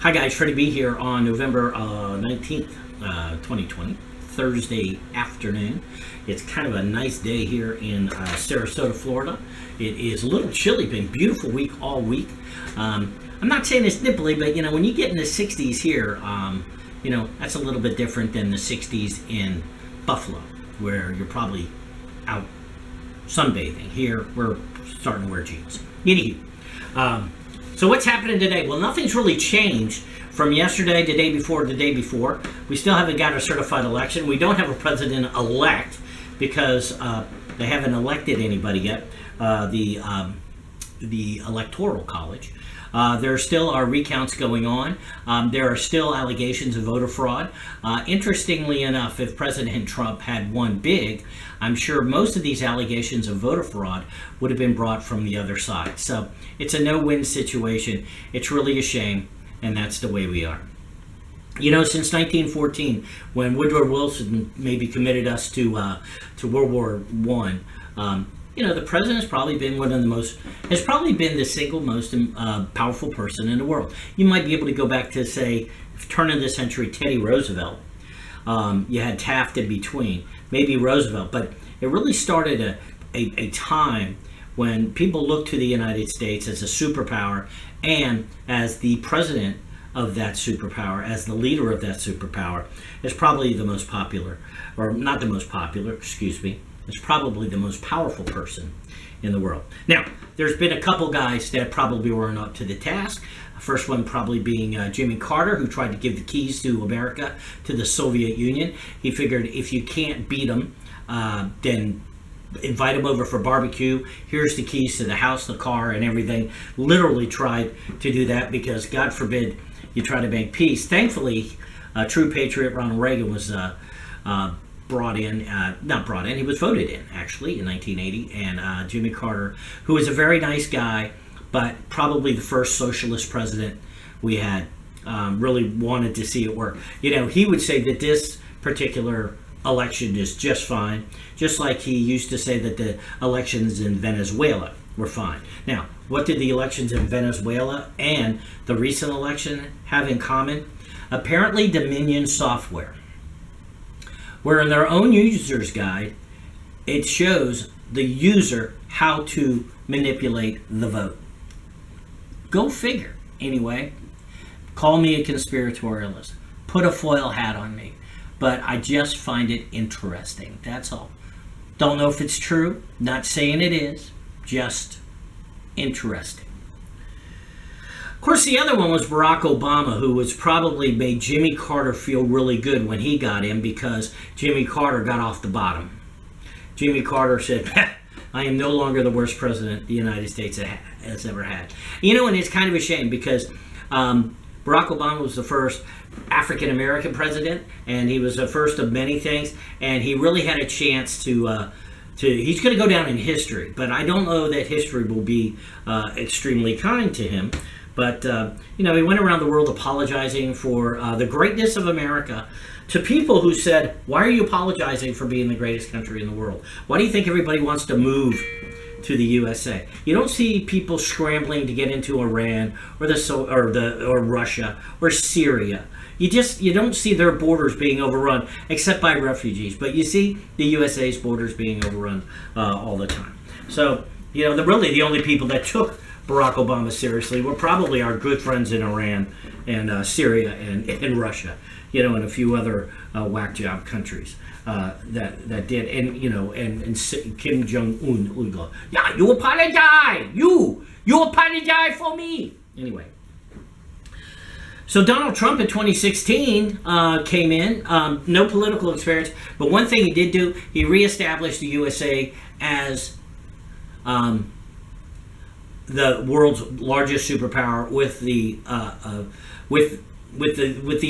Hi guys, Freddie B here on November 19th, 2020, Thursday afternoon. It's kind of a nice day here in Sarasota, Florida. It is a little chilly, been a beautiful week all week. I'm not saying it's nipply, but when you get in the 60s here, that's a little bit different than the 60s in Buffalo, where you're probably out sunbathing. Here, we're starting to wear jeans. Anywho, so what's happening today? Well, nothing's really changed from yesterday, the day before. We still haven't got a certified election. We don't have a president-elect because they haven't elected anybody yet, the Electoral College. There still are recounts going on. There are still allegations of voter fraud. Interestingly enough, if President Trump had won big, I'm sure most of these allegations of voter fraud would have been brought from the other side. So it's a no-win situation. It's really a shame, and that's the way we are. Since 1914, when Woodrow Wilson maybe committed us to World War I, the president has probably been the single most powerful person in the world. You might be able to go back to, say, turn of the century, Teddy Roosevelt. You had Taft in between, maybe Roosevelt, but it really started a time when people looked to the United States as a superpower and as the president of that superpower, as the leader of that superpower, is probably the most popular, or not the most popular, excuse me, is probably the most powerful person in the world. Now, there's been a couple guys that probably weren't up to the task. First one probably being Jimmy Carter, who tried to give the keys to America to the Soviet Union. He figured if you can't beat them, then invite them over for barbecue. Here's the keys to the house, the car, and everything. Literally tried to do that because, God forbid, you try to make peace. Thankfully, a true patriot, Ronald Reagan, was he was voted in, actually, in 1980. And Jimmy Carter, who was a very nice guy, but probably the first socialist president we had, really wanted to see it work. He would say that this particular election is just fine, just like he used to say that the elections in Venezuela were fine. Now, what did the elections in Venezuela and the recent election have in common? Apparently, Dominion software, where in their own user's guide, it shows the user how to manipulate the vote. Go figure. Anyway, call me a conspiratorialist. Put a foil hat on me. But I just find it interesting. That's all. Don't know if it's true. Not saying it is. Just interesting. Of course, the other one was Barack Obama, who was probably made Jimmy Carter feel really good when he got in because Jimmy Carter got off the bottom. Jimmy Carter said, I am no longer the worst president the United States has ever had. And it's kind of a shame because Barack Obama was the first African-American president, and he was the first of many things, and he really had a chance to he's going to go down in history, but I don't know that history will be extremely kind to him. But, he went around the world apologizing for the greatness of America to people who said, why are you apologizing for being the greatest country in the world? Why do you think everybody wants to move to the USA? You don't see people scrambling to get into Iran or Russia or Syria. You don't see their borders being overrun except by refugees, but you see the USA's borders being overrun all the time. So, really the only people that took Barack Obama seriously were probably our good friends in Iran and Syria and Russia, and a few other whack job countries that did. And Kim Jong-un would go, yeah, you apologize, you apologize for me. Anyway. So Donald Trump in 2016 came in, no political experience, but one thing he did do, he reestablished the USA as the world's largest superpower with the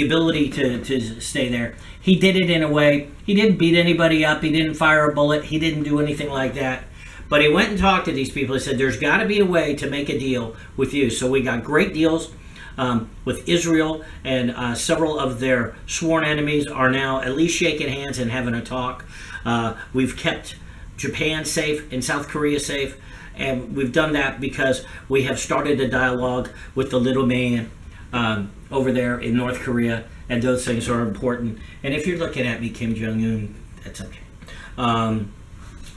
ability to stay there. He did it in a way, he didn't beat anybody up, he didn't fire a bullet, he didn't do anything like that. But he went and talked to these people. He said, there's got to be a way to make a deal with you. So we got great deals with Israel, and several of their sworn enemies are now at least shaking hands and having a talk. We've kept Japan safe and South Korea safe. And we've done that because we have started a dialogue with the little man over there in North Korea, and those things are important. And if you're looking at me, Kim Jong-un, that's okay.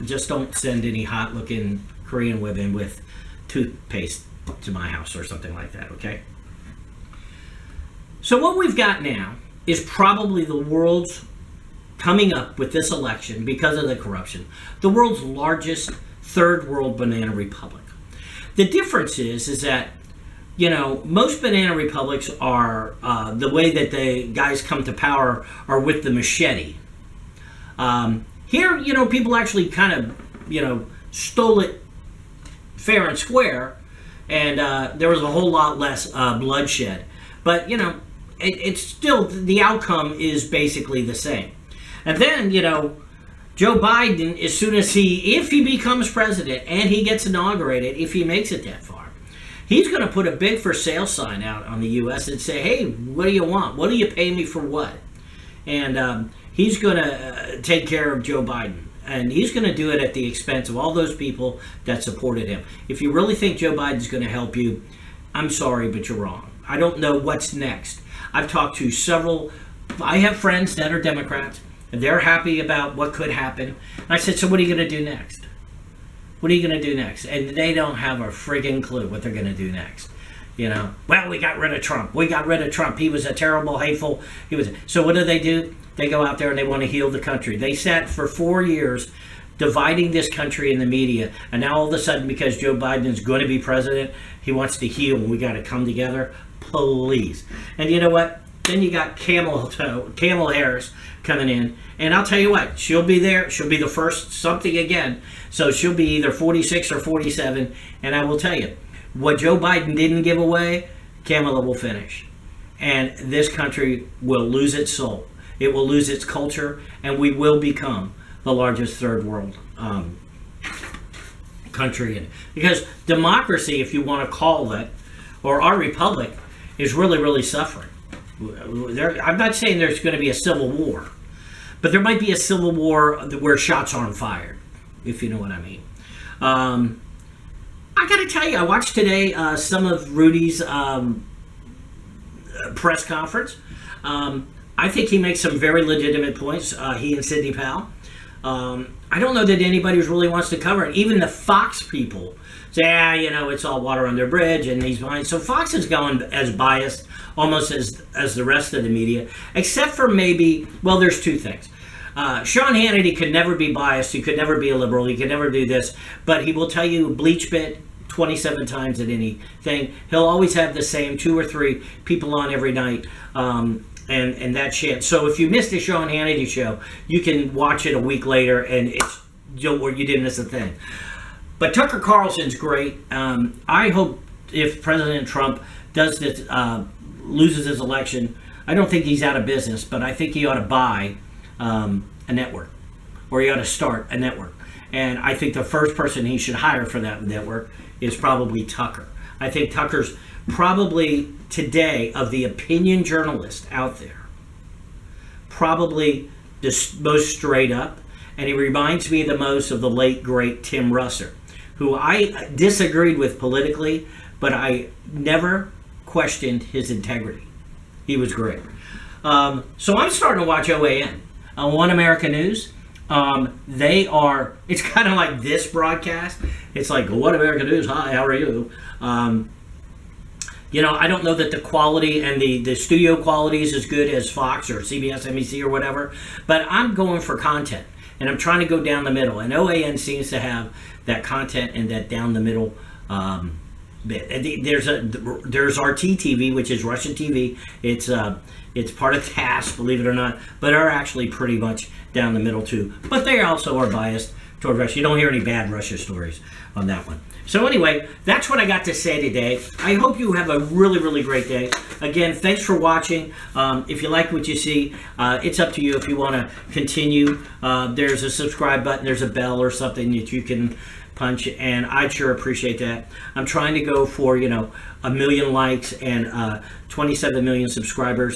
Just don't send any hot-looking Korean women with toothpaste to my house or something like that, okay? So what we've got now is probably the world's, coming up with this election because of the corruption, the world's largest third world banana republic. The difference is that, you know, most banana republics are, the way that the guys come to power are with the machete. Here, you know, people actually kind of, you know, stole it fair and square, and there was a whole lot less bloodshed. But, you know, it's still, the outcome is basically the same. And then, you know, Joe Biden, as soon as if he becomes president and he gets inaugurated, if he makes it that far, he's going to put a big for sale sign out on the U.S. and say, hey, what do you want? What do you pay me for what? And he's going to take care of Joe Biden. And he's going to do it at the expense of all those people that supported him. If you really think Joe Biden's going to help you, I'm sorry, but you're wrong. I don't know what's next. I've talked to I have friends that are Democrats, and they're happy about what could happen. And I said, so what are you going to do next? What are you going to do next? And they don't have a friggin' clue what they're going to do next. You know, well, we got rid of Trump. We got rid of Trump. He was a terrible, hateful. So what do? They go out there and they want to heal the country. They sat for 4 years dividing this country in the media. And now all of a sudden, because Joe Biden is going to be president, he wants to heal and we got to come together. Please. And you know what? Then you got Kamala Harris coming in. And I'll tell you what, she'll be there. She'll be the first something again. So she'll be either 46 or 47. And I will tell you, what Joe Biden didn't give away, Kamala will finish. And this country will lose its soul. It will lose its culture, and we will become the largest third world country. Because democracy, if you want to call it, or our republic, is really, really suffering. I'm not saying there's going to be a civil war, but there might be a civil war where shots aren't fired, if you know what I mean. I got to tell you, I watched today some of Rudy's press conference. I think he makes some very legitimate points, he and Sidney Powell. I don't know that anybody really wants to cover it. Even the Fox people say, you know, it's all water under the bridge and he's fine. So Fox is going as biased almost as the rest of the media, except for maybe, well, there's two things. Sean Hannity could never be biased. He could never be a liberal. He could never do this. But he will tell you bleach bit 27 times at anything. He'll always have the same 2 or 3 people on every night. And that shit. So if you missed the Sean Hannity show, you can watch it a week later, and you didn't miss a thing. But Tucker Carlson's great. I hope if President Trump does this, loses his election, I don't think he's out of business, but I think he ought to buy a network, or he ought to start a network. And I think the first person he should hire for that network is probably Tucker. I think Tucker's probably today, of the opinion journalists out there, probably the most straight up, and he reminds me the most of the late great Tim Russert, who I disagreed with politically, but I never questioned his integrity. He was great. So I'm starting to watch OAN on One American News. It's kind of like this broadcast. It's like, One American News, hi, how are you? You know, I don't know that the quality and the studio quality is as good as Fox or CBS, NBC or whatever, but I'm going for content, and I'm trying to go down the middle, and OAN seems to have that content and that down the middle bit. There's RT-TV, which is Russian TV. It's part of TASS, believe it or not, but are actually pretty much down the middle too. But they also are biased toward Russia. You don't hear any bad Russia stories on that one. So anyway, that's what I got to say today. I hope you have a really, really great day. Again, thanks for watching. If you like what you see, it's up to you if you want to continue. There's a subscribe button. There's a bell or something that you can punch, and I'd sure appreciate that. I'm trying to go for, 1 million likes and 27 million subscribers.